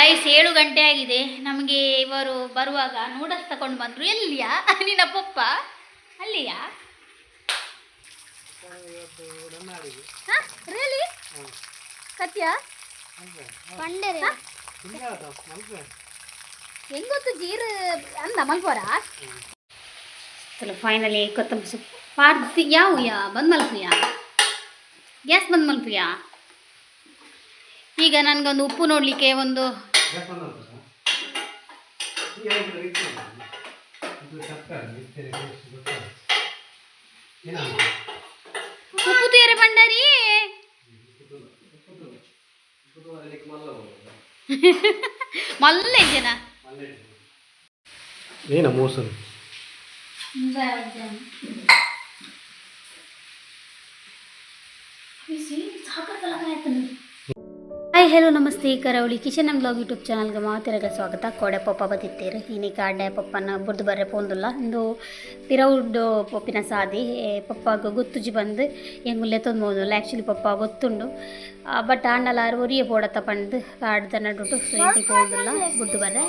Guys 7 ಗಂಟೆ ಆಗಿದೆ. ನಮಗೆ ಇವರು ಬರುವಾಗ ನೂಡಲ್ಸ್ ತಗೊಂಡು ಬಂದರು. ಎಲ್ಲಿಯಾ ನಿನ್ನ ಪಪ್ಪ? ಅಲ್ಲಿಯಾ? ರಿಯಲಿ? ಸತ್ಯ? ಹೆಂಗೊತ್ತು ಜೀರು ಅಂದ ಮಲ್ಪೋರ ಫೈನಲಿ ಕೊತ್ತಂಬರಿ ಸೊಪ್ಪು ಪಾರ್ದು ಯಾವ ಬಂದು ಮಲ್ಪುಯ ಗ್ಯಾಸ್ ಬಂದು ಮಲ್ಪುಯ. ಈಗ ನನಗೊಂದು ಉಪ್ಪು ನೋಡಲಿಕ್ಕೆ ಒಂದು ಉಪ್ಪು ತೇರೆ ಬಂಡಾರಿ ಮಲ್ಲ ಜನ ಏನ ಮೋಸನ್ ಹಾಯ್ ಹಲೋ ನಮಸ್ತೆ. ಕರಾವಳಿ ಕಿಚನ್ ಆ್ಯಂಡ್ ಬ್ಲಾಗ್ ಯೂಟ್ಯೂಬ್ ಚಾನಲ್ಗೆ ಮಾತಿರಗ ಸ್ವಾಗತ. ಕೋಡೆ ಪಪ್ಪ ಬತ್ತಿತ್ತೇರು ಇನ್ನೀಗ ಅಡ್ಡೆ ಪಪ್ಪನ ಬುರ್ದು ಬರ್ರೆ ಪೋಂದುಲ್ಲ ಇಂದು ಪಿರೌಡು ಪಪ್ಪಿನ ಸಾದಿ ಪಪ್ಪಾಗ ಗೊತ್ತುಜಿ ಬಂದು ಎಂಗುಲ್ಲೆ ತೊಂದ್ಬೋದುಲ್ಲ. ಆ್ಯಕ್ಚುಲಿ ಪಪ್ಪ ಗೊತ್ತುಂಡು ಬಟ್ ಆಂಡಲಾರು ಒರಿಯ ಪೋಡತ್ತ ಪಂಡು ಕಾಡ್ದ ನಡುಟು ಸೊ ಎಂಕಲ್ ಪೋಂದುಲ್ಲ ಬುರ್ದು ಬರ್ರೆ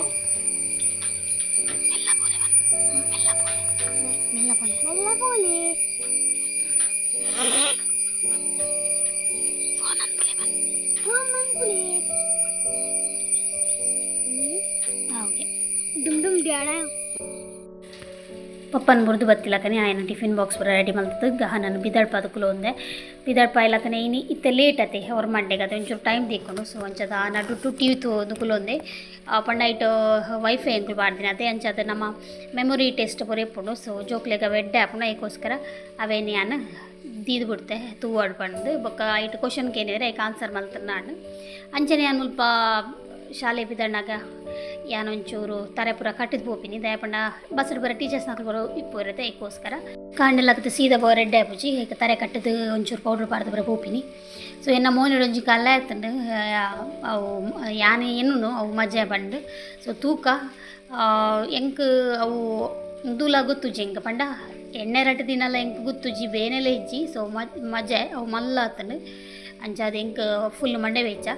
ಪಪ್ಪನ ಬುರ್ದು ಬತ್ತಿಲ್ಲಕನೆ ಆಯ್ನ ಟಿಫಿನ್ ಬಾಕ್ಸ್ ಬರ ರೆಡಿ ಮಾಡ್ತದ್ದು ನಾನು ಬಿದಳ್ಪ ಅದಕ್ಕೂ ಒಂದೆ ಬಿದಳ್ಪ ಇಲ್ಲಕನೆ ಇನ್ನು ಇತ್ತೆ ಲೇಟ್ ಅತ್ತೆ ಅವ್ರ ಮಂಡೆಗೆ ಅದು ಒಂಚೂರು ಟೈಮ್ ತೆಕ್ಕೊಂಡು ಸೊ ಅಂಚದ ನಡುಟು ಟಿವಿ ತುಕುಲೊಂದೆ ಪಂಡೈಟ್ ವೈಫೈ ಎಂಕುಲು ಮಾಡ್ತೀನಿ ಅದೇ ಅಂಚದ ನಮ್ಮ ಮೆಮೊರಿ ಟೆಸ್ಟ್ ಬರೆಯಪ್ಪುಂಡು ಸೊ ಜೋಕ್ಲೆಗ ವೆಡ್ಡೆ ಹಾಕೊಂಡು ಅದಕ್ಕೋಸ್ಕರ ಅವೇ ನಾನು ದೀದು ಬಿಡ್ತೆ ತೂವಾಡು ಪಂಡು ಬೊಕ್ಕ ಐಟ್ ಕ್ವಶನ್ಗೆ ಏನಿದ್ರೆ ಐಕ್ ಆನ್ಸರ್ ಮಲ್ತನ ನಾನು ಅಂಚನೆ ನಾನು ಸ್ವಲ್ಪ ಶಾಲೆ ಬಿದ್ದಣ್ಣಾಗ ಯಾನೊಂಚೂರು ತರೆ ಪೂರ ಕಟ್ಟಿದ್ದು ಪೋಪಿನಿ ದಯಪಂಡ ಬಸ್ಸು ಬರೋ ಟೀಚರ್ಸ್ ನಕಲು ಬರೋ ಇಪ್ಪು ಇರುತ್ತೆ ಅದಕ್ಕೋಸ್ಕರ ಕಾಂಡೆಲ್ಲಾಗ್ತದೆ ಸೀದಾ ಬೋ ರೆಡ್ಡೆ ಆಪುಜಿ ಈಗ ತರೆ ಕಟ್ಟಿದ್ದು ಒಂಚೂರು ಪೌಡ್ರ್ ಪಾರ್ದು ಬರೋ ಪೋಪಿನಿ ಸೊ ಎನ್ನ ಮೋನಿಡು ಒಂಜಿ ಕಲ್ಲ ಆಯ್ತಂಡು ಅವು ಯಾನೆ ಏನು ಅವು ಮಜೆ ಬಂಡು ಸೊ ತೂಕ ಎಂಕ್ ಅವು ದೂಲ ಗೊತ್ತುಜಿ ಎಂಕ ಪಂಡ ಎಣ್ಣೆ ರಟ್ಟು ದಿನಲ್ಲ ಎಂಕ್ ಗೊತ್ತುಜಿ ಬೇನೆಲ್ಲ ಇಜ್ಜಿ ಸೊ ಮಜೆ ಅವು ಮಲ್ಲ ಆತಂಡು ಅಂಚಾದ ಎಂಕ್ ಫುಲ್ ಮಂಡೆ ವೆಚ್ಚ.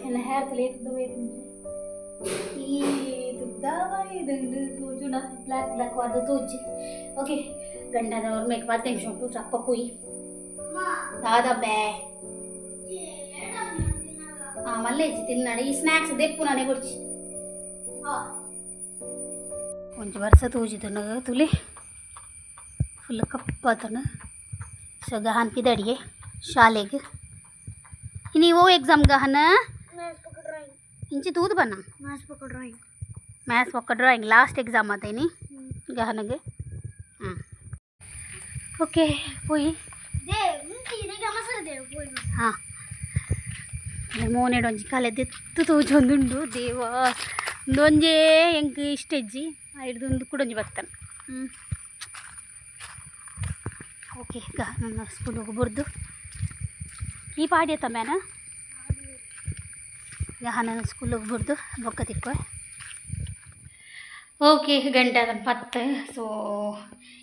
ಎಲ್ಲ ಹೇರ್ ತಲೆ ಈ ತುದ್ದಾವಾಯಿದಂಡು ತೋಜುಡ ಬ್ಲ್ಯಾಕ್ ಬ್ಲ್ಯಾಕ್ ವಾದ ತೋಜಿ ಓಕೆ ಗಂಡದವ್ರ ಮೇಕ್ 10 ನಿಮಿಷ ಉಂಟು ಸಪ್ಪ ಪುಯಿ ದಾದಾ ಬೇ ಮಲ್ಲೇಜಿ ತಿನ್ನಾಡಿ ಈ ಸ್ನ್ಯಾಕ್ಸ್ ದೆಪ್ಪು ನಾನೇ ಕೊಡ್ಚಿ ಒಂಚು ವರ್ಷ ತೋಜಿದನು ತುಲಿ ಫುಲ್ ಕಪ್ಪತನು ಸೊ ಗಹನ್ ಪಿದಡಿಗೆ ಶಾಲೆಗೆ ನೀವು ಎಕ್ಸಾಮ್ ಗಹನ ಇಂಚಿ ತೂದು ಬನ್ನ ಮ್ಯಾಥ್ಸ್ ಪಕ್ಕ ಡ್ರಾಯಿಂಗ್ ಲಾಸ್ಟ್ ಎಕ್ಸಾಮ್ ಆತೈನಿ ಗಹನಗೆ ಓಕೆ ಪೋಯಿ ಹಾಂ ಮೋನೆಡು ಒಂಜಿ ಕಾಲೆ ದೆತ್ತು ತೋಜೊಂದುಂಡು ದೇವ ಒಂದೊಂಜೇ ಎಂಕ್ ಇಷ್ಟೆಜ್ಜಿ ಹಿಡ್ದೊಂದು ಕೂಡ ಒಂಜಿ ಬರ್ತಾನೆ ಓಕೆ ಈಗ ನನ್ನ ಸ್ಕೂಲ್ ಹೋಗ್ಬಾರ್ದು ಈ ಪಾಡಿ ಆಯ್ತ ಮ್ಯಾನ ಈಗ ನಾನು ಸ್ಕೂಲ್ ಹೋಗ್ಬಾರ್ದು ಬೊಕ್ಕ ತಿಕ್ಕೋ ಓಕೆ ಗಂಟೆ ಅದನ್ನು 10 ಸೊ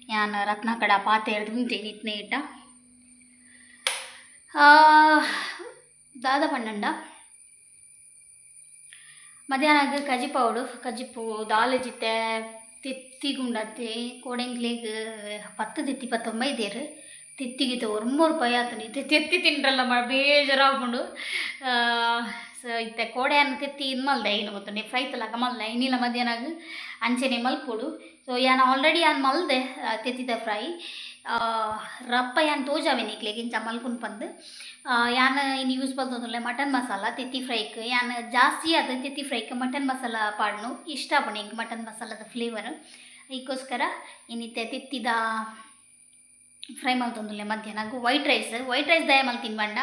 ನಾನು ರತ್ನ ಕಡ ಪಾತೆ ಹಿಡ್ದು ಉಂಟೇನಿ ಇತ್ನೇ ಇಟ್ಟ ದಾದ ಪನ್ನಂಡ ಮಧ್ಯಾಹ್ನ ಕಜಿಪೌಡು ದಾಲ್ ಜಿತ್ತೆ ತಿತ್ತಿಗುಂಡತ್ತೆ ಕೋಡೆಂಗ್ಲಿಗೆ 10 ತಿತ್ತಿ 29 ತಿತ್ತಿಗಿತ್ತು 1 ರೂಪಾಯಿ ಆತನಿ ತೆತ್ತಿ ತಿನ್ರಲ್ಲ ಬೇಜಾರಾಗ್ಕೊಂಡು ಸೊ ಇತ್ತೆ ಕೋಡೆಯನ್ನು ತೆತ್ತಿ ಇದು ಮಲ್ದೆ ಏನು ಗೊತ್ತುಂಡೆ ಫ್ರೈ ತಲಕ ಮಲ್ದೆ ಇನ್ನಿಲ್ಲ ಮಧ್ಯಾಹ್ನ ಅಂಚೆನೆ ಮಲ್ಪೊಡು ಸೊ ಯಾನು ಆಲ್ರೆಡಿ ಮಲ್ದೆ ತೆತ್ತಿದ ಫ್ರೈ ರಪ್ಪ ಯಾನ್ ತೋಜಾವೆ ನಿಕ್ಲೆಗ್ ಇಂಚ ಮಲ್ಪುನ್ ಪಂದ್ ಯಾನ್ ಇನ್ನು ಯೂಸ್ ಬಲ್ತೊಂದುಲ್ಲೆ ಮಟನ್ ಮಸಾಲ ತೆತ್ತಿ ಫ್ರೈಕ್ ಯಾನ್ ಜಾಸ್ತಿ ಅದು ತೆತ್ತಿ ಫ್ರೈಕ್ ಮಟನ್ ಮಸಾಲ ಪಾಡ್ನು ಇಷ್ಟ ಪುಂಡು ಇಂಕ್ ಮಟನ್ ಮಸಾಲದ ಫ್ಲೇವರ್ ಅದಕ್ಕೋಸ್ಕರ ಇನ್ನಿತ್ತೆ ತೆತ್ತಿದ ಫ್ರೈ ಮಲ್ತೊಂದುಲ್ಲೆ ಮಧ್ಯಾಹ್ನ ವೈಟ್ ರೈಸ್ ದಯ ಮಲ್ತಿನ್ ಬಂಡ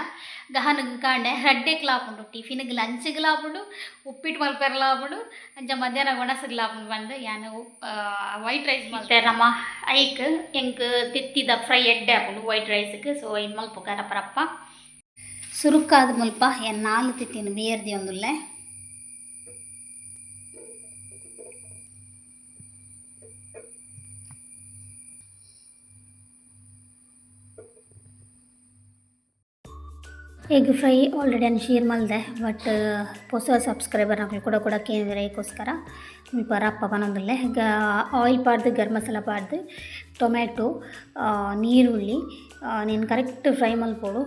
ಗಹನಗ್ ಕಾಂಡೆ ರಡ್ಡೆಗ್ ಲಾಪುಂಡು ಟಿಫಿನ್ಗ್ ಲಂಚ್ಗ್ ಲಾಪುಂಡು ಉಪ್ಪಿಟ್ಟು ಮಲ್ಪೆರ್ ಲಾಪುಂಡು ಅಂಚ ಮಧ್ಯಾಹ್ನ ಒಣಸಗ್ ಲಾಪುಂಡು ಬಂದು ಯಾನು ವೈಟ್ ರೈಸ್ ಮಲ್ತೆ ನಮ್ಮ ಐಕ್ ಎಂಕ್ ತೆತ್ತಿದ ಫ್ರೈ ಎಡ್ಡೆ ಹಾಪುಂಡು ವೈಟ್ ರೈಸ್ಗ್ ಸೊ ಇನ್ನು ಮಲ್ಪ ರಪ್ಪ ಸುರುಕ್ಕಾದ ಮಲ್ಪ ಏನು 4 ತೆತ್ತಿನ ಬೇರ್ದಿ ಒಂದುಲ್ಲೆ ಎಗ್ ಫ್ರೈ ಆಲ್ರೆಡಿ ನಾನು ಶೇರ್ ಮಾಡಿದೆ ಬಟ್ ಹೊಸ ಸಬ್ಸ್ಕ್ರೈಬರ್ ಮಕ್ಕಳು ಕೂಡ ಕೇಳಿದಕ್ಕೋಸ್ಕರ ಸ್ವಲ್ಪ ರಪ್ಪ ಬನ್ನೊಂದುಲ್ಲೆ ಈಗ ಆಯಿಲ್ ಪಾಡ್ದು ಗರಂ ಮಸಾಲ ಪಾಡ್ದು ಟೊಮೆಟೊ ನೀರುಳ್ಳಿ ನೀನು ಕರೆಕ್ಟ್ ಫ್ರೈ ಮಲ್ಪೋಡು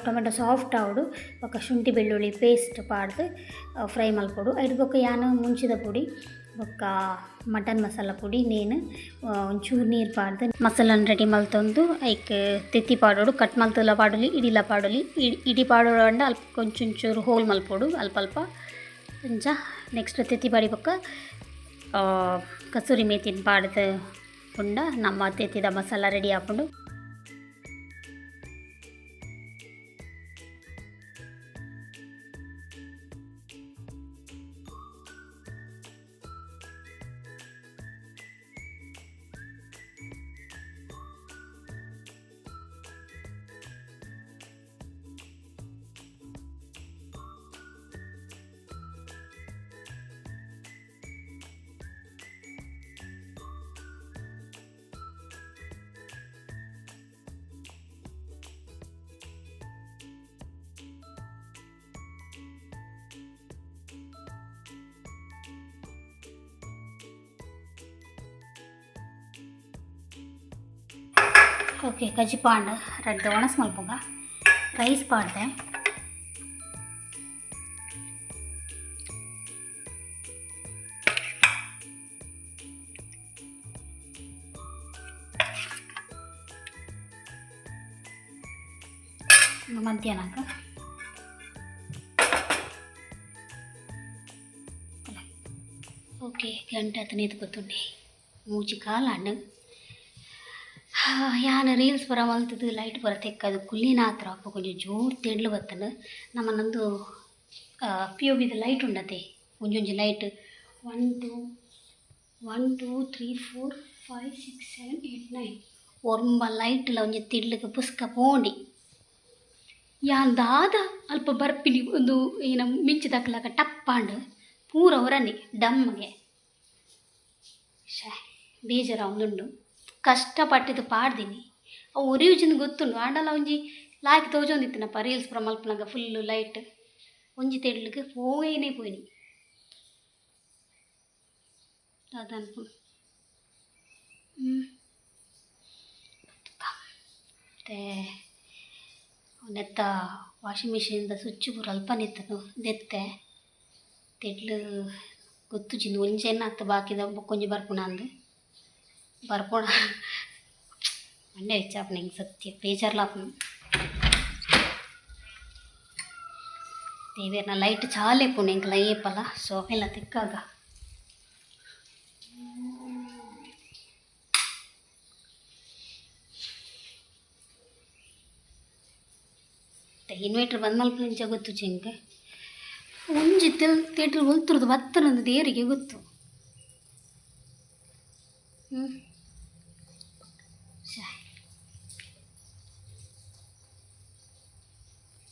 ಟೊಮೆಟೊ ಸಾಫ್ಟ್ ಆವಡು ಬೊಕ್ಕ ಶುಂಠಿ ಬೆಳ್ಳುಳ್ಳಿ ಪೇಸ್ಟ್ ಪಾಡ್ದು ಫ್ರೈ ಮಲ್ಪೋಡು ಐದು ಬೊಕ್ಕ ಯಾನು ಮುಂಚಿದ ಪುಡಿ ಬೊಕ್ಕ ಮಟನ್ ಮಸಾಲ ಪುಡಿ ನೇನು ಒಂಚೂರು ನೀರು ಪಾಡ್ದು ಮಸಾಲನ್ ರೆಡಿ ಮಲ್ತೊಂದು ಐಕ್ ತೆತ್ತಿ ಪಾಡೋಡು ಕಟ್ ಮಲ್ತಲ್ಲ ಪಾಡೋಲಿ ಇಡಿಲ ಪಾಡೋಲಿ ಇಡಿ ಪಾಡೋಡು ಅಂಡ ಅಲ್ಪ ಕೊಂಚೂರು ಹೋಲ್ ಮಲ್ಪೋಡು ಅಲ್ಪ ಅಂಚ ನೆಕ್ಸ್ಟ್ ತೆತ್ತಿ ಪಾಡಿ ಬೊಕ್ಕ ಕಸೂರಿ ಮೇತಿನ ಪಾಡ್ದು ಪುಂಡ ನಮ್ಮ ತೆತ್ತಿದ ಮಸಾಲ ರೆಡಿ ಹಾಕೊಂಡು ಓಕೆ ಕಜ್ಜಿ ಪಾಂಡ್ ರೆಡ್ ಒಣಸ್ ಮಲ್ಪುಂಗ ರೈಸ್ ಪಾಡ್ದೆ ಮಧ್ಯಾಹ್ನಕ್ಕೆ ಓಕೆ ಗಂಟೆ ಹತ್ತು ನೀತು ಗೊತ್ತುಂಡಿ ಮೂಜಿ ಕಾಲಾಂಡು ಯಾನ ರೀಲ್ಸ್ ಬರ ಮಲ್ತದ್ದು ಲೈಟ್ ಬರತೆಕ್ಕದು ಕುಲ್ಲಿನ ಹತ್ರ ಅಪ್ಪ ಕೊಂಚ ಜೋರು ತೆಡ್ಲು ಬತ್ತನು ನಮ್ಮನ್ನೊಂದು ಪಿ ಒ ಬಿದ ಲೈಟ್ ಉಂಡತೆ ಒಂಜೊಂಜಿ ಲೈಟ್ 1 2 3 4 5 6 7 8 9 ಒರ್ಂಬ ಲೈಟ್ಲ ಒಂಜಿ ತಿಡ್ಲಿಗೆ ಪುಸ್ಕ ಪೋಂಡಿ ಯಾನ್ ದಾದ ಅಲ್ಪ ಬರ್ಪಿನಿ ಒಂದು ಏನ ಮಿಂಚು ತಕ್ಕಲಾಗ ಟಪ್ಪಾಂಡು ಪೂರ ಹೊರನಿ ಡಮ್ಮಗೆ ಬೇಜಾರ ಒಂದುಂಡು ಕಷ್ಟಪಟ್ಟಿದ್ದು ಪಾಡ್ದೀನಿ ಅವು ಒರಿಯುಜಿಂದು ಗೊತ್ತುಂಡು ಆಂಡಲ ಒಂಜಿ ಲಾಯ್ಕ್ ತೋಜೊಂದಿತ್ತನಪ್ಪ ರೀಲ್ಸ್ ಪುರ ಮಲ್ಪನಾಗ ಫುಲ್ಲು ಲೈಟ್ ಒಂಜಿ ತೆಡ್ಲಿಗೆ ಪೋಯೇನೇ ಪೋಯಿನಿ ಅದನ್ಪು ಮತ್ತೆ ನೆತ್ತ ವಾಷಿಂಗ್ ಮಿಷಿನಿಂದ ಸ್ವಿಚ್ ಪೂರ ಅಲ್ಪ ನೆತ್ತನು ದೆತ್ತೆ ತೆಡ್ಲು ಗೊತ್ತುಜಿಂದು ಒಂಜೆನ್ನ ಹತ್ತು ಬಾಕಿದ ಬೊಕ್ಕೊಂಜಿ ಬರ್ಪುಣ ಅಂದು ಬರ್ಪೋಣ ಮಂಡೆ ಹೆಚ್ಚಾಪನ ಹಿಂಗೆ ಸತ್ಯ ಬೇಜಾರ್ಲಾಪನ ದೇವೇರ್ನ ಲೈಟ್ ಚಾಲೆ ಪುಣ್ಯ ಇಂಕ ಲೈಯಪ್ಪಲ್ಲ ಸೊ ಎಲ್ಲ ತಿಕ್ಕಾಗ ಇನ್ವೇಟ್ರ್ ಬಂದ ಮಲ್ಪ ನಿಂಚ ಗೊತ್ತು ಚಿಂಕೆ ಒಂಜಿ ತೇಟ್ರ್ ಒಲ್ತುರ್ದು ಬತ್ತನೊಂದು ದೇವರಿಗೆ ಗೊತ್ತು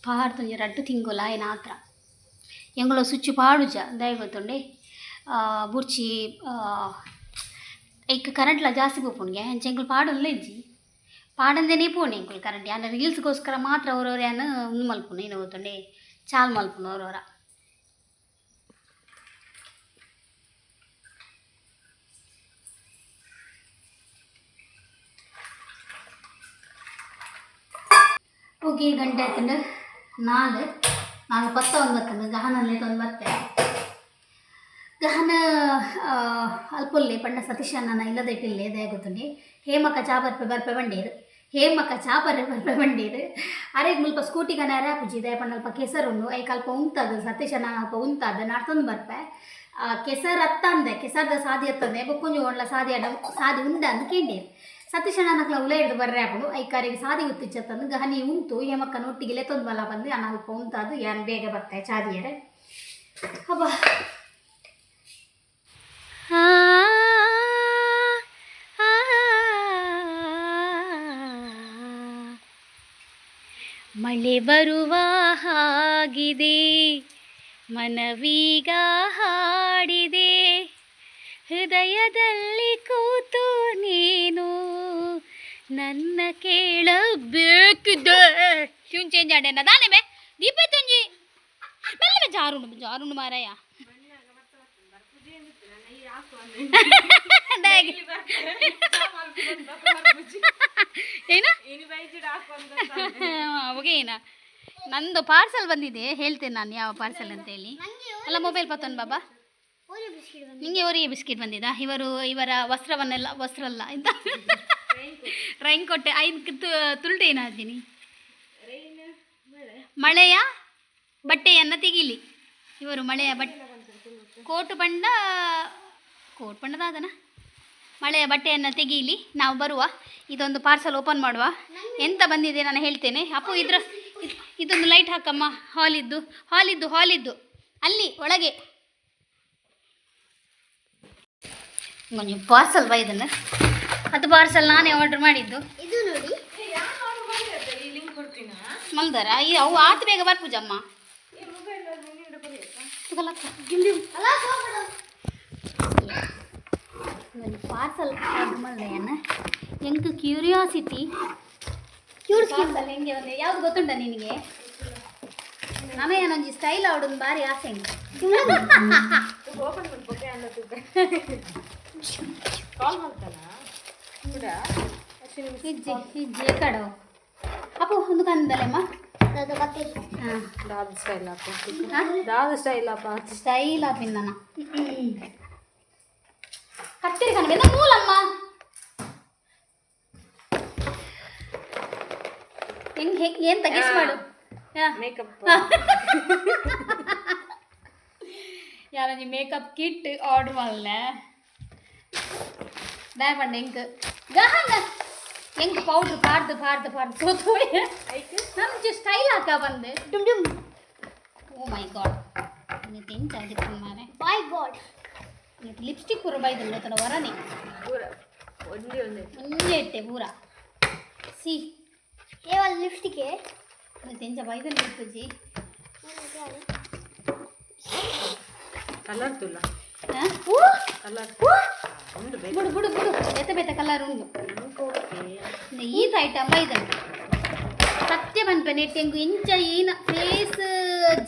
ಪಾಡ್ದು ರಡ್ಡು ತಿಂಗೋಲ ಆಯ್ನ ಆತ್ರ ಎಂಗುಳ ಸ್ವಿಚ್ ಪಾಡುಜ ದಯ ಗೊತ್ತುಂಡೆ ಬುರ್ಚಿ ಈಗ ಕರೆಂಟ್ಲ ಜಾಸ್ತಿ ಪೋಪುಣ್ಗೆ ಅಂಚೆ ಎಂಗುಳು ಪಾಡಲ್ಲ ಇಜ್ಜಿ ಪಾಡಂದೇನೆ ಪೋಣೆ ಎಂಗುಳು ಕರೆಂಟ್ ಯಾನ ರೀಲ್ಸ್ಗೋಸ್ಕರ ಮಾತ್ರ ಅವ್ರವ್ರು ಯಾನ ಒಂದು ಮಲ್ಪುನು ಏನು ಗೊತ್ತುಂಡೆ ಚಾಲ್ ಮಲ್ಪುನು ಅವ್ರವ್ರ ಹೋಗಿ ಗಂಟೆ ಆಯ್ತಂಡು 4:19 ಗಹನಲ್ಲಿ ತಂದು ಬರ್ತೆ ಗಹನ ಅಲ್ಪೊಲ್ಲೆ ಪಂಡ ಸತೀಶ್ ಅಣ್ಣನ ಇಲ್ಲದ ಇಟ್ಟಿಲ್ಲೇ ದಯ ಗೊತ್ತುಂಡೆ ಹೇಮಕ್ಕ ಚಾ ಬರ್ಪೆ ಬಂಡೇರು ಹೇಮಕ್ಕ ಚಾಪರೆ ಬಂಡೀರು ಅರೆಗ್ ಮುಲ್ಪ ಸ್ಕೂಟಿಗನ ಅರಾಪುಜಿದೆ ಪಂಡ ಅಲ್ಪ ಕೆಸರುಂಡು ಐಕ್ ಅಲ್ಪ ಉಂತದು ಸತೀಶನ ಅಲ್ಪ ಉಂತದು ನಡ್ತೊಂದು ಬರ್ಪೆ ಕೆಸರು ಅತ್ತಂದೆ ಕೆಸರದ ಸಾದಿ ಅತ್ತಂದೆ ಬೊಕ್ಕೊಂಜು ಒಳ್ಳ ಸಾದಿ ಸಾದಿ ಉಂಡ ಅಂತ ಕೇಂಡೀರು ಸತೀಶನ ನಕ್ಲ ಉಲ ಹಿಡ್ದು ಬರ್ರೆ ಹಾಕೊಂಡು ಐಕಾರಿಗೆ ಸಾದಿ ಉತ್ತಿಚ್ಚತ್ತಂದು ಗಹನಿ ಉಂಟು ಹೇಮಕ್ಕನ ಒಟ್ಟಿಗೆ ಲೆತ್ತೊಂದು ಬಲ ಬಂದು ಅನ್ನ ಅಲ್ಪ ಉಂತದು ಯಾನ್ ಬೇಗ ಬರ್ತಾಯಿ ಚಾದಿಯರೆ ಹಬ್ಬ ಮಳೆ ಬರುವ ಹಾಗಿದೆ ಮನವೀಗ ಹಾಡಿದೆ ಹೃದಯದಲ್ಲಿ ಕೂತು ನೀನು ನನ್ನ ಕೇಳಬೇಕಿದೆ ಟ್ಯೂನ್ ಚೇಂಜ್ ಆಡೇನ ದಾನೆ ಬೇ ದೀಪ ತುಂಜಿ ಮೆಲ್ಲ ಜಾರುಂಡು ಜಾರುಂಡು ಮಾರಾಯ ಏನ ಅವಾಗೇನ ನಂದು ಪಾರ್ಸಲ್ ಬಂದಿದೆ ಹೇಳ್ತೇನೆ ನಾನು ಯಾವ ಪಾರ್ಸಲ್ ಅಂತ ಹೇಳಿ ಅಲ್ಲ ಮೊಬೈಲ್ ಪತ್ತೊಂದು ಬಾಬಾ ನಿಮಗೆ ಅವರಿಗೆ ಬಿಸ್ಕಿಟ್ ಬಂದಿದ್ದಾ ಇವರ ವಸ್ತ್ರ ಅಲ್ಲ ಎಂತ ರೈನ್ ಕೊಟ್ಟೆ 5 ತುಲ್ಟೆ ಏನಾದ್ದೀನಿ ಮಳೆಯ ಬಟ್ಟೆಯನ್ನು ತೆಗೀಲಿ ಇವರು ಮಳೆಯ ಕೋಟ್ ಬಣ್ಣದಾದನ ಮಳೆಯ ಬಟ್ಟೆಯನ್ನು ತೆಗೀಲಿ ನಾವು ಬರುವ ಇದೊಂದು ಪಾರ್ಸಲ್ ಓಪನ್ ಮಾಡುವ ಎಂತ ಬಂದಿದೆ ನಾನು ಹೇಳ್ತೇನೆ ಅಪ್ಪು ಇದೊಂದು ಲೈಟ್ ಹಾಕಮ್ಮ ಹಾಲಿದ್ದು ಅಲ್ಲಿ ಒಳಗೆ ಕೊಂಚ ಪಾರ್ಸಲ್ ಇದನ್ನು ಅದು ಪಾರ್ಸಲ್ ನಾನೇ ಆರ್ಡರ್ ಮಾಡಿದ್ದು ಇದು ನೋಡಿ ಮಲ್ದಾರ ಅವು ಆತು ಬೇಗ ಬರ್ಪೂಜಮ್ಮ ಪಾರ್ಸಲ್ ಆರ್ಡರ್ ಮಾಡಿದೆಯನ್ನ ಎಂಕ್ ಕ್ಯೂರಿಯಾಸಿಟಿ ಪಾರ್ಸಲ್ ಹೆಂಗೆ ಒಂದು ಯಾವ್ದು ಗೊತ್ತುಂಟ ನಿನಗೆ ನಮೇನೊಂಜಿ ಸ್ಟೈಲ್ ಆವಡೊಂದು ಭಾರಿ ಆಸೆ ಇಜ್ಜೆ ಕಡೋ ಅಪ್ಪ ಒಂದು ಕಂದಲ್ಲಮ್ಮ ಸ್ಟೈಲ್ ಆಪಿಂದನ ಕತ್ತಿರಿ ಕಣಬೇಕ ಮೂಲಮ್ಮ ಹೆಂಗೆ ಏನು ತಗಿಸ್ ಮಾಡು ಯಾರಂಜಿ ಮೇಕಪ್ ಕಿಟ್ ಆರ್ಡರ್ ಮಾಡಲ ದಾಯಪಂಡ ಹೆಂಗೆ ಗಹನ ಹೆಂಗೆ ಪೌಡ್ರ್ ಪಾಡ್ದು ಸೋತೋಡಿ ನಮ್ಗೆ ಸ್ಟೈಲ್ ಹಾಕ ಬಂದು ಡುಮ್ ಓ ಮೈ ಗಾಡ್ ನೀನು ಎಂತ ಅದಕ್ಕೆ ಮಾರೆ ಮೈ ಗಾಡ್ ನೀನು ಲಿಪ್ಸ್ಟಿಕ್ ಪೂರ ಬೈದಲ್ಲ ತಡ ವರನೆ ಒಂದೇ ಇಟ್ಟೆ ಪೂರ ಸಿ ಕೇವಲ ಲಿಪ್ಸ್ಟಿಕ್ಕೆ ನೀನು ಎಂತ ಬೈದಲ್ಲ ಇರ್ತಜಿ ಕಲರ್ ತುಲ್ಲ ಬಿಡು ಬೇತ ಕಲರ್ ಉಂಟು ಈತ ಐಟಮ್ ಬೈದನು ಸತ್ಯ ಬನ್ಪೆ ನೆಟ್ಟೆಂಗು ಇಂಚ ಏನ ಫೇಸ್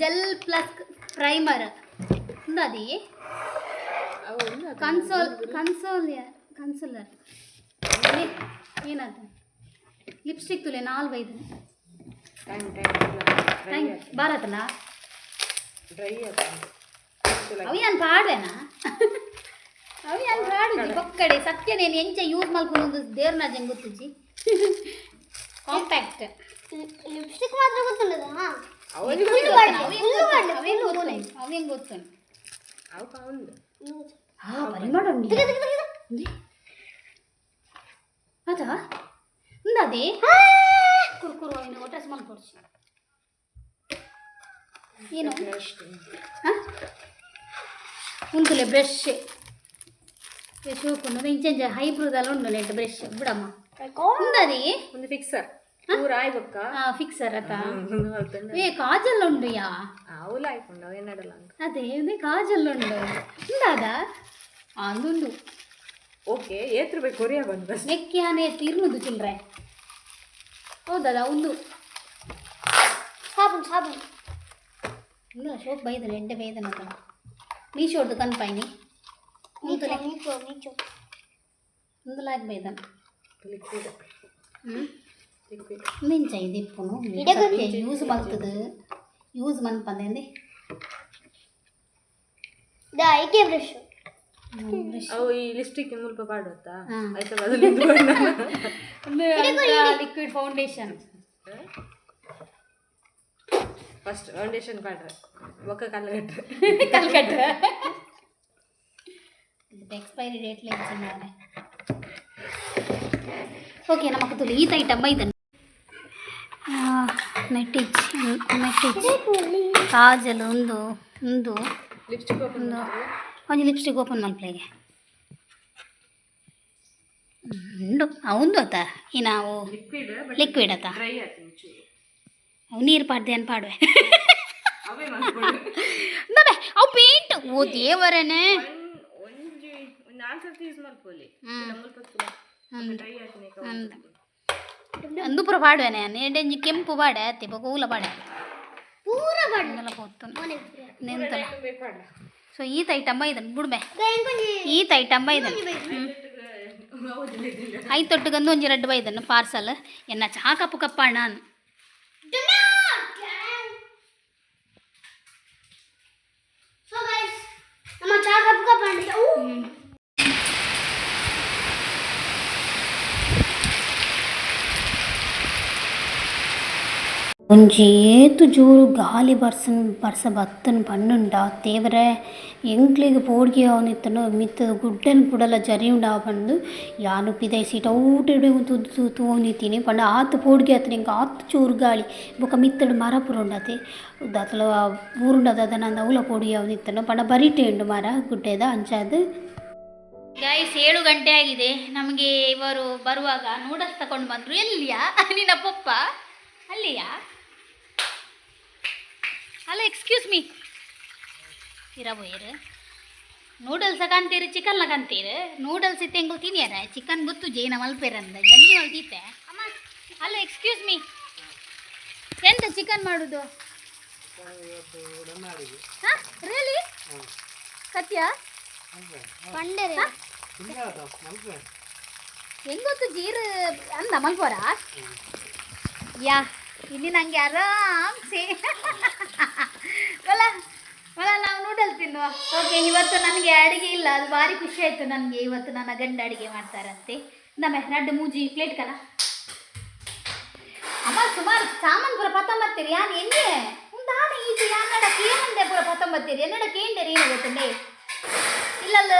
ಜೆಲ್ ಪ್ಲಸ್ ಪ್ರೈಮರ್ ಉಂದದಿ ಕನ್ಸೋಲರ್ ಏನದು ಲಿಪ್ಸ್ಟಿಕ್ ತುಲೆ 4 5 ಭಾರತಲ್ಲ ಅವಿಯನ್ ಪಾಡೇನಾ ಅವಿಯನ್ ಪಾಡುಜಿ ಪಕ್ಕಡೆ ಸತ್ಯ ನೇನು ಎಂಚ ಯೂಸ್ ಮಾಡ್ಕೊಂಡು ದೇವ್ರನ ಜಂಗ್ ಗೊತ್ತುಜಿ ಕಾಂಪ್ಯಾಕ್ಟ್ ಲಿಪ್ಸ್ಟಿಕ್ ಮಾತ್ರ ಗೊತ್ತುಂಟದ ಅವೇನು ಗೊತ್ತುಂಟು ಪರಿಮಳ ಅದಾ ఉందది కురుకురు అయిన ఒకటే స్మెల్ పొడిచి ಏನು ಉಂಟುಲೆ ಬ್ರಷ್ ಶೋಕೊಂಡು ಇಂಚೆಂಚ ಹೈಬ್ರೂದಲ್ಲ ಉಂಡು ನೆಟ್ ಬ್ರಷ್ ಬಿಡಮ್ಮ ఉందది ಒಂದು ಫಿಕ್ಸರ್ ಪೂರ ಆಯ್ಬಕ್ಕ ಫಿಕ್ಸರ್ ಅತ ಏ ಕಾಜಲ್ ಉಂಡು ಯಾ ಅವಲ ಆಯ್ಕೊಂಡು ಅವೇನಡಲ್ಲ ಅದೇ ಕಾಜಲ್ ಉಂಡು ఉందದ అందుండు ಓಕೆ ಏತ್ ರೂಪಾಯಿ ಕೊರಿಯಾ ಬಂದು ನೆಕ್ಕಿ ಆನೆ ತೀರ್ನುದು ಚಿಲ್ರೆ ಹೌದದ ಒಂದು ಸಾಬೂನು ಇಲ್ಲ ಶೋಕ್ ಬೈದನು ಎಂಟೆ ಬೈದನ ಮೀಶೋಡ್ದು ಕನ್ಪಾಯಿನಿ ಒಂದು ಲಾಕ್ ಬೈದನ ಮಿಂಚ ಇದಿಪ್ಪುನು ಯೂಸ್ ಮಾಡ್ತದೆ ಯೂಸ್ ಮನ್ಪಂದೆ ಐಕೆ ಬ್ರಷ್ ಅವು ಈ ಲಿಸ್ಟಿಕ್ ಮುಲ್ಪ ಪಾಡುತ್ತಾ ಹಾ. ಆಯ್ತಾ ಬದಲಿಂದು ಬಣ್ಣ ಲಿಕ್ವಿಡ್ ಫೌಂಡೇಶನ್ ಫಸ್ಟ್ ಫೌಂಡೇಶನ್ ಪಾಡ್ರೆ ಬೊಕ್ಕ ಕಲ್ಲಗಟ್ರೆ ಕಲ್ಕಟ್ಟ ಎಕ್ಸ್ಪೈರಿ ಡೇಟ್ ಲೆಂಚಿನಾನೆ ಓಕೆ ನಮಕ್ ತುಲಿ ಈತ ಐಟಮ್ ಇದನ್ನು ನೆಟ್ಟಿಚ್ ಕಾಜಲ್ ಒಂದು ಲಿಪ್ಸ್ಟಿಕ್ ಓಪನ್ ಒಂದು ಲಿಪ್ಸ್ಟಿಕ್ ಓಪನ್ ಮಲ್ಪ್ಲೆಗೆ ಉಂಡು ಅವಂದು ಆತ ಈ ನಾವು ಲಿಕ್ವಿಡ್ ಲಿಕ್ವಿಡ್ ಆತ ಡ್ರೈ ಆಯ್ತು ಒಂಚೂರು ಅವು ನೀರು ಪಾಡ್ದೆ ಅನ್ ಪಾಡುವೆ ಅವೇ ಮಾಡ್ಕೊಂಡು ನವೆ ಅವು ಪೇಂಟ್ ಓ ದೇವರನೇ ಒಂಜಿ ಒಂದು 4 ಸರ್ತಿ ಯೂಸ್ ಮಾಡ್ಕೊಳ್ಳಿ ಮುಲ್ಪ ಡ್ರೈ ಆಯ್ತು ಅಂದು ಪೂರ ಪಾಡುವೆನೆ ನೆಂಡೆಂಜಿ ಕೆಂಪು ಬಾಡೆ ಅತ್ತೆ ಬಗೂಲ ಬಾಡೆ ಪೂರ ಬಾಡೆಲ್ಲ ಪೋತು ನೆಂತಲ್ಲ ಸೊ ಈತ ಐಟಮ್ ಇದನ್ನು ಬಿಡ್ಬೆ ಈತ ಐಟಮ್ ಇದನ್ನು 5 ತೊಟ್ಟಗಂದು ಒಂಜಿ 2 ಬೈದನ್ನು ಪಾರ್ಸಲ್ ಎನ್ನ ಚಹಾ ಕಪ್ಪು ಕಪ್ಪಾಣ ನಾನು ಒಂಜಿ ಏತು ಜೋರು ಗಾಳಿ ಬರ್ಸ ಬತ್ತನ ಪನ್ನುಂಡ ತೇವರೆ ಎಂಕ್ಲಿಗೆ ಪೋಡ್ಗೆ ಅವನಿತ್ತನು ಮಿತ್ತದ ಗುಡ್ಡನ್ ಪುಡಲ ಜರಿ ಉಂಡ ಬಂದು ಯಾನು ಪಿದೈ ಸೀಟ ಊಟಿಡೆ ತುದ್ದು ತೂನಿತೀನಿ ಪಂಡ ಆತು ಪೋಡ್ಗೆ ಆತನ ಇಂಕ ಆತು ಚೂರು ಗಾಳಿ ಬೊಕ ಮಿತ್ತಡು ಮರ ಪುರ ಉಂಡತೆ ದಾತಲ ಊರುಂಡದ ಅದನ್ನ ಅವಲ ಪೋಡಿ ಅವನಿತ್ತನು ಪಂಡ ಬರಿಟೆ ಉಂಡು ಮರ ಗುಡ್ಡೆದ ಅಂಚಾದು ಗೈಸ್ 7 ಗಂಟೆ ಆಗಿದೆ ನಮಗೆ ಇವರು ಬರುವಾಗ ನೂಡಲ್ಸ್ ತಗೊಂಡು ಬಂದರು ಎಲ್ಲಿಯಾ ನಿನ್ನ ಪಪ್ಪ ಅಲ್ಲಿಯಾ ಅಲ್ಲ ಎಕ್ಸ್ಕ್ಯೂಸ್ ಮೀ ಇರಬೋಯ್ರು ನೂಡಲ್ಸ್ ಕಂತೀರಿ ಚಿಕನ್ಲ ಕಂತೀರು ನೂಡಲ್ಸ್ ಇತ್ತು ಹೆಂಗು ತಿನ್ಯಾರ ಚಿಕನ್ ಗೊತ್ತು ಜೈನ ಮಲ್ಪೇರಂದ ಗಂಜಿ ಮಲ್ತಿತ್ತೆ ಅಲ್ಲ ಎಕ್ಸ್ಕ್ಯೂಸ್ ಮೀ ಎಂತ ಚಿಕನ್ ಮಾಡೋದು ಹಾಂ ರಿಯಲಿ ಸತ್ಯ ಪಂಡರೆ ಹೆಂಗೊತ್ತು ಜೀರು ಅಂದ ಮಲ್ಪೋರ ಯಾ ಇಲ್ಲಿ ನನಗೆ ಆರಾಮ್ಸೆ ಒಲ ನಾವು ನೂಡಲ್ಸ್ ತಿನ್ನುವ ಓಕೆ ಇವತ್ತು ನನಗೆ ಅಡುಗೆ ಇಲ್ಲ ಅದು ಭಾರಿ ಖುಷಿ ಆಯಿತು ನನಗೆ ಇವತ್ತು ನನ್ನ ಗಂಡ ಅಡುಗೆ ಮಾಡ್ತಾರಂತೆ ನಮ್ಮೆ 2 ಮೂಜಿ ಪ್ಲೇಟ್ ಕಲ ಅಮ್ಮ ಸುಮಾರು ಸಾಮಾನು ಪೂರ ಪತ್ತೊಂಬತ್ತೀರಿ ಯಾನು ಎಣ್ಣೆ ಉಂದಾನ ಇದು ಯಾನಡ ಕೇಮಂದೆ ಪೂರ ಪತ್ತೊಂಬತ್ತೀರಿ ಎನ್ನಡ ಕೇಂಡರಿ ಏನು ಗೊತ್ತಂಡೆ ಇಲ್ಲಲ್ಲ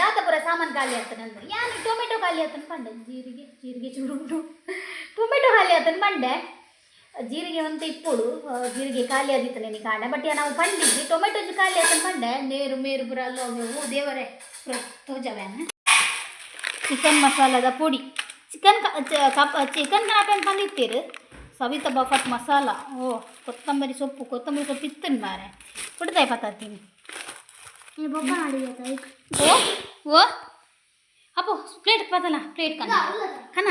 ದಾತ ಪೂರ ಸಾಮಾನು ಖಾಲಿ ಆಗ್ತಾನೆ ಅಂದ್ರೆ ಯಾನು ಟೊಮೆಟೊ ಖಾಲಿ ಆಗ್ತಾನೆ ಪಂಡೆ ಜೀರಿಗೆ ಚೂರುಂಟು ಟೊಮೆಟೊ ಖಾಲಿ ಆಗ್ತಾನೆ ಪಂಡೆ ಜೀರಿಗೆ ಅಂತ ಇಪ್ಪುಡು ಜೀರಿಗೆ ಖಾಲಿ ಆದಿತ್ತು ನೀನು ಕಾಣ ಬಟ್ ನಾವು ಪಂಡಿದ್ವಿ ಟೊಮೆಟೊ ಖಾಲಿ ಆಯ್ತು ಪಂಡೆ ನೇರು ಮೇರು ಪುರ ಅಲ್ಲೋ ದೇವರೇ ತೋಜವೇನ ಚಿಕನ್ ಮಸಾಲದ ಪುಡಿ ಚಿಕನ್ ಕಾಪನ್ ತಂದಿತ್ತೀರು ಸವಿತಾ ಬಫಟ್ ಮಸಾಲ ಓ ಕೊತ್ತಂಬರಿ ಸೊಪ್ಪು ಇತ್ತನ್ ಮಾರೆ ಕೊಡ್ತಾಯಿ ಪತ್ತೀನಿ ಓ ಓ ಅಪ್ಪು ಪ್ಲೇಟ್ ಪತಲ್ಲ ಪ್ಲೇಟ್ ಕನ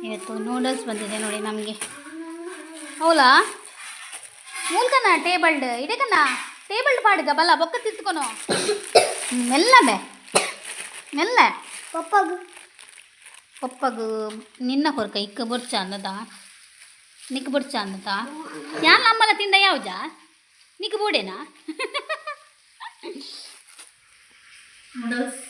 ಇವತ್ತು ನೂಡಲ್ಸ್ ಬಂದಿದೆ ನೋಡಿ ನಮಗೆ ಹೌಲಾ ಮೂಲಕನ ಟೇಬಲ್ಡ್ ಇಡೇಕನ ಟೇಬಲ್ಡ್ ಪಾಡಿಗ ಬಲ್ಲ ಬೊಕ್ಕ ತಿತ್ಕೊನು ಮೆಲ್ಲ ಮೆಲ್ಲ ಪಪ್ಪಗು ನಿನ್ನ ಕೊರಕ ಇಕ್ಕ ಬೊಡ್ಚ ಅಂದದ ನಿಕ್ಕ ಬೊಡ್ಚ ಅಂದದ ಯಾನ್ ನಮ್ಮಲ್ಲ ತಿಂದ ಯಾವ್ಜ ನಿಕ್ಕ ಬೋಡೇನಾ ನೂಡಲ್ಸ್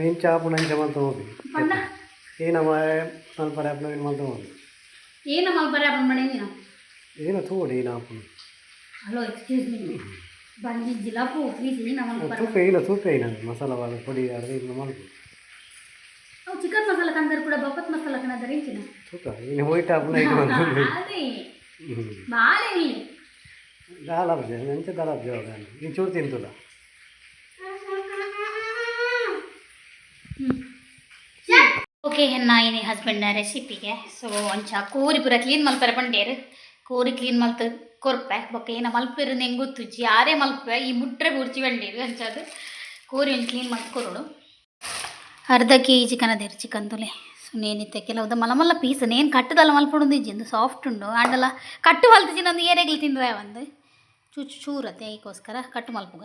నేను చేప నుంచి మంతం ఉంది ఈయన మల్పర మంతం ఉంది ಏನ ಮಲ್ಪರೆ ಅಪ್ಪನ ಮನೆ ನೀನು ఈయన తోడు ఈయన అప్పుడు ಹಲೋ ಎಕ್ಸ್ಕ್ಯೂಸ್ ಮೀ ಬಂದಿ ಜಿಲಾಪು ಪ್ಲೀಸ್ ನೀನು ಮಲ್ಪರೆ ತೂಪೆ ఈయన మసాలా వాళ్ళ పొడి అడిగి ఈయన మలుపు ಅವು ಚಿಕನ್ ಮಸಾಲ ಕಂದರು ಕೂಡ ಬಪ್ಪತ್ ಮಸಾಲ ಕಣದರೆ ಇಂಚಿನ ತೂಕ ఈయన పోయిట అప్పుడు ఈయన మంతం ಅದೇ ಬಾಳೆ ಇಲ್ಲಿ దాదాపు మంచి దాదాపు జవాబు నేను చూడు తింటున్నా ಓಕೆ ಹೆನ್ನ ಏನೇ ಹಸ್ಬೆಂಡ್ನ ರೆಸಿಪಿಗೆ ಸೊ ಒಂಚ ಕೋರಿ ಪೂರ ಕ್ಲೀನ್ ಮಲ್ಪರೆ ಬಂಡೇರು ಕೋರಿ ಕ್ಲೀನ್ ಮಲ್ತು ಕೊರ್ಪೆ ಬೊಕ್ಕ ಏನ ಮಲ್ಪಿರು ಹೆಂಗೆ ಗೊತ್ತುಜ್ಜಿ ಯಾರೇ ಮಲ್ಪೆ ಈ ಮುಟ್ರೆ ಬೂರ್ಚಿ ಬಂಡೇರು ಅಂಚದು ಕೋರಿ ಒಂದು ಕ್ಲೀನ್ ಮಲ್ತು ಕೊರೋಡು ಅರ್ಧ KG ಕನದೇರು ಚಿಕನ್ ತೊಲೆ నేనైతే ಕೆಲವುದ ಮಲ್ಲ ಪೀಸ್ ನೇನು ಕಟ್ಟದಲ್ಲ ಮಲ್ಪೊಂದು ಇಜ್ಜಿಂದು ಸಾಫ್ಟ್ ಉಂಡು ಆಂಡಲ ಕಟ್ಟು ಮಲ್ತಿಜಿನೊಂದು ಏರೆಗ್ಲಿ ತಿಂದ್ರೆ ಒಂದು ಚೂರತ್ತೆ ಈಗೋಸ್ಕರ ಕಟ್ಟು ಮಲ್ಪುಗ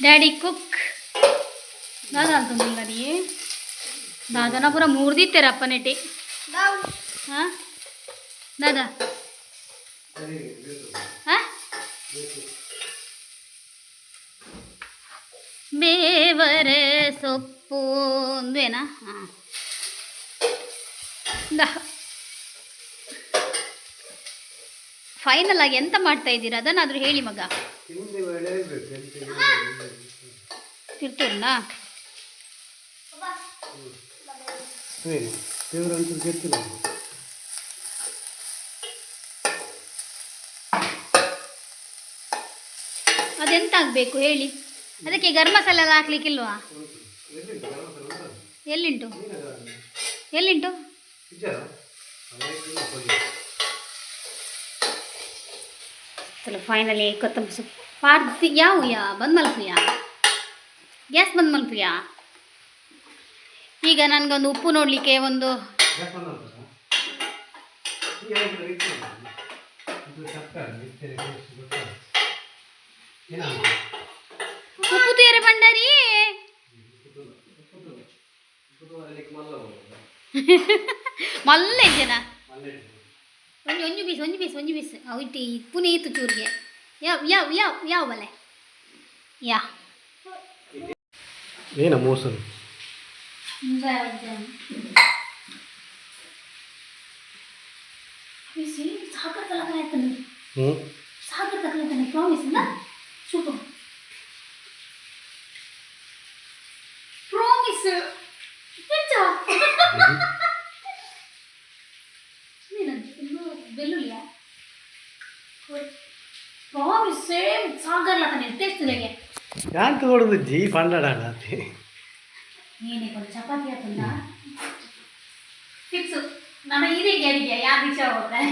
ಡ್ಯಾಡಿ ಕುಕ್ ದಾದ ಅಂತಂದಿಲ್ಲ ಡ್ಯಾಡಿ ದಾದನ ಪೂರ ಮೂರ್ದಿತ್ತೇರ ಅಪ್ಪನೆಟಿ ಹಾಂ ದಾದಾ ಹಾಂ ಬೇವರೆ ಸೊಪ್ಪು ಒಂದೇನಾ ಹಾಂ ಫೈನಲ್ ಆಗಿ ಎಂತ ಮಾಡ್ತಾ ಇದ್ದೀರಾ ಅದನ್ನಾದರೂ ಹೇಳಿ ಮಗ ತಿರ್ತೂರ್ನಾ ಅದೆಂತ ಆಗಬೇಕು ಹೇಳಿ ಅದಕ್ಕೆ ಗರಂ ಮಸಾಲೆ ಎಲ್ಲ ಹಾಕ್ಲಿಕ್ಕಿಲ್ವಾ ಎಲ್ಲಿಂಟು ಎಲ್ಲಿಂಟು ಚಲೋ ಫೈನಲಿ ಕೊತ್ತಂಬರಿ ಸೊಪ್ಪು ಪಾರ್ದಿ ಯಾ ಬಂದ್ ಮಲ್ಪುಯಾ ಗ್ಯಾಸ್ ಬಂದ್ ಮಲ್ಪುಯಾ ಈಗ ನನಗೊಂದು ಉಪ್ಪು ನೋಡಲಿಕ್ಕೆ ಒಂದು ಉಪ್ಪು ತೇರೆ ಬಂಡಾರಿ ಮಲ್ಲ ಜನ ಒಂಜು ಬೀಸ್ ಇಟ್ಟು ಪುನೇ ಇತ್ತು ಚೂರಿಗೆ ಯಾವ ಬಲೆ ಯಾ ಏನ ಮೋಸರು ಸಾಗರ ತಲಕನೆ ಸಾಗರ ತಲಕನೆ ಪ್ರಾಮಿಸ್ ಇಲ್ಲ ಸೂಪರ್ ಪ್ರಾಮಿಸ್ ಬೆಳ್ಳುಳ್ಳಿಯಾ ಪ್ರಾಮಿಸ್ ಸೇಮ್ ಸಾಗರ ಲಕನೆ ಟೇಸ್ಟ್ ನನಗೆ ಯಾಕೆ ಕೊಡೋದು ಜೀ ಪಂಡಡ ಏನೇ ಕೊಡು ಚಪಾತಿ ಹಾಕಂದ ಫಿಕ್ಸು ನನ್ನ ಹಿರಿಗೆ ಅಡಿಗೆ ಯಾರು ಇಷ್ಟ ಹೋಗ್ತಾರೆ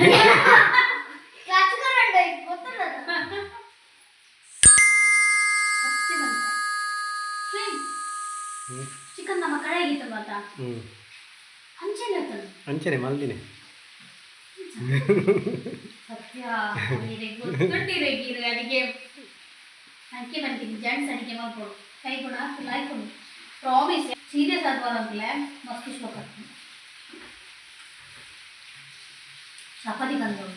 ಚಿಕನ್ ನಮ್ಮ ಕಡೆಯಾಗಿತ್ತು ಮಾತಾ ಹಂಚೇನೆ ಇರ್ತದೆ ಅಂಚನೆ ಮಲ್ದಿನಿ ಸತ್ಯ ಗೊತ್ತಿರೆ ಗೀರು ಅಡಿಗೆ ಅಡಿಗೆ ಬಂದಿದ್ದೀನಿ ಜೆಂಟ್ಸ್ ಅಡಿಗೆ ಮಾಡ್ಬೋದು ಕೈ ಕೂಡ ಹಾಕೊಂಡು ಪ್ರಾಮಿಸ್ ಸೀರಿಯಸ್ ಆದ್ವಾಗಲೇ ಮಸ್ತ್ ಇಷ್ಟಪಡ್ತೀನಿ ಚಪಾತಿ ತಂದು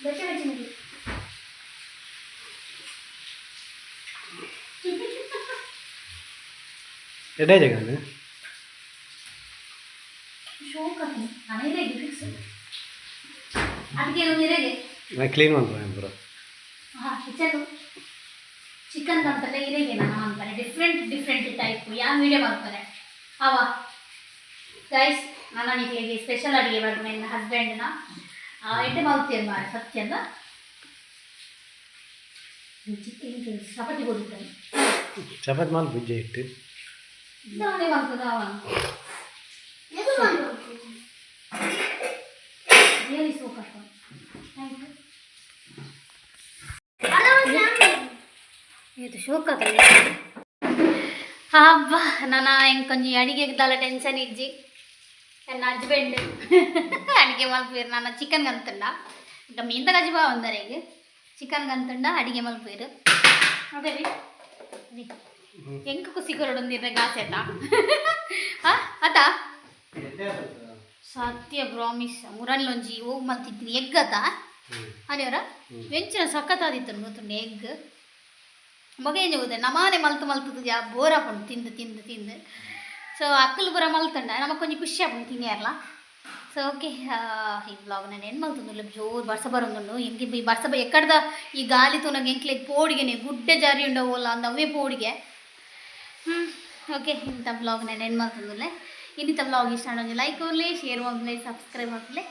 ಬೆಚ್ಚ ಬೆಚ್ಚ ಎಡೆ ಜಗದು ಶೋಕಿ ಅನೇರೆಗೆ ಫಿಕ್ಸ್ ಅದಕ್ಕೆ ಇರೋದಿರೆಗೆ ಕ್ಲೀನ್ ಮಾಡ್ತಾರೆ ಪೂರ ಹಾಂ ಕಿಚನ್ ಚಿಕನ್ ಅಂತಲ್ಲ ಇರೆಗೆ ನಾನು ಅಂತಾರೆ ಡಿಫ್ರೆಂಟ್ ಟೈಪ್ ಯಾವ ವೀಡಿಯೋ ಮಾಡ್ತಾರೆ ಅವ ಗೈಸ್ ನಾನು ನಿಮಗೆ ಸ್ಪೆಷಲ್ ಅಡುಗೆ ಮಾಡ್ತೀನಿ ನನ್ನ ಹಸ್ಬೆಂಡ್ನ ಎಣ್ಣೆ ಮಾಡ್ತೀವಿ ಮಾಡಿ ಸತ್ಯಂದ ಚಿಕನ್ ಚಪಾತಿ ಕೊಡ್ತಾರೆ ಚಪಾತಿ ಮಾಡಿ ಬುಜ್ಜೆ ಇಟ್ಟು ನಾನೇ ಮಾಡ್ತದ ಅವ ರಿಯಲಿ ಸೋ ಕಷ್ಟ ಥ್ಯಾಂಕ್ ಯು ಇದು ಶೋಕದಲ್ಲಿ ಹಬ್ಬ ನಾನು ಹೆಂಗೆ ಕೊಂಚ ಅಡಿಗೆದಲ್ಲ ಟೆನ್ಷನ್ ಇಜ್ಜಿ ನನ್ನ ಹಸ್ಬೆಂಡ್ ಅಡುಗೆ ಮಲ್ಪೇರು ನಾನು ಚಿಕನ್ಗೆ ಅಂತಂಡ ಈಗ ಮೀಂತ ಗಜಿ ಬಾ ಒಂದರೆ ಈಗ ಚಿಕನ್ಗೆ ಅಂತಂಡ ಅಡುಗೆ ಮಲ್ಪೇರು ಅದೇ ರೀ ಹೆಂಗೆ ಖುಷಿ ಕೊರಡೊಂದಿರ ಗಾಸೆತ ಹಾಂ ಅತ ಸತ್ಯ ಪ್ರಾಮಿಸ್ ಮುರಲ್ಲೊಂಜಿ ಹೋಗಿ ಮಲ್ತಿದ್ದೀನಿ ಎಗ್ ಅತ ಅನಿಯವರ ವೆಂಚಿನ ಸಖತ್ತಾದಿತ್ತು ಗೊತ್ತುಂಡು ಎಗ್ ಮಗ ಏನು ಹೋದೆ ನಮಾನೆ ಮಲ್ತುದು ಯಾ ಬೋರ್ ಹಾಕೊಂಡು ತಿಂದು ಸೊ ಅಕ್ಕಲು ಬರ ಮಲ್ತಂಡ ನಮಗೆ ಕೊಂಚ ಖುಷಿ ಹಾಕೊಂಡು ತಿನ್ನಿಯಲ್ಲ ಸೊ ಓಕೆ ಈ ಬ್ಲಾಗ್ ನಾನು ಏನು ಮಲ್ತುಂಡು ಜೋರು ಬರ್ಸ ಬರೋದು ಹೆಂಗೆ ಈ ಬರ್ಸ ಎಕ್ಕಡ್ದ ಈ ಗಾಲಿ ತೋನಾಗ ಎಂಕ್ಲೆ ಪೋಡಿಗೆನೆ ಗುಡ್ಡೆ ಜಾರಿ ಉಂಡವಲ್ಲ ಅಂದವೇ ಪೋಡಿಗೆ ಓಕೆ ಇಂಥ ಬ್ಲಾಗ್ ನಾನು ಏನು ಮಾಡ್ತಿದ್ದಿಲ್ಲ ಇನ್ನಿಂಥ ಬ್ಲಾಗ್ ಇಷ್ಟ ಲೈಕ್ ಕೊಡಲಿ ಶೇರ್ ಮಾಡಲಿ ಸಬ್ಸ್ಕ್ರೈಬ್ ಮಾಡಲಿ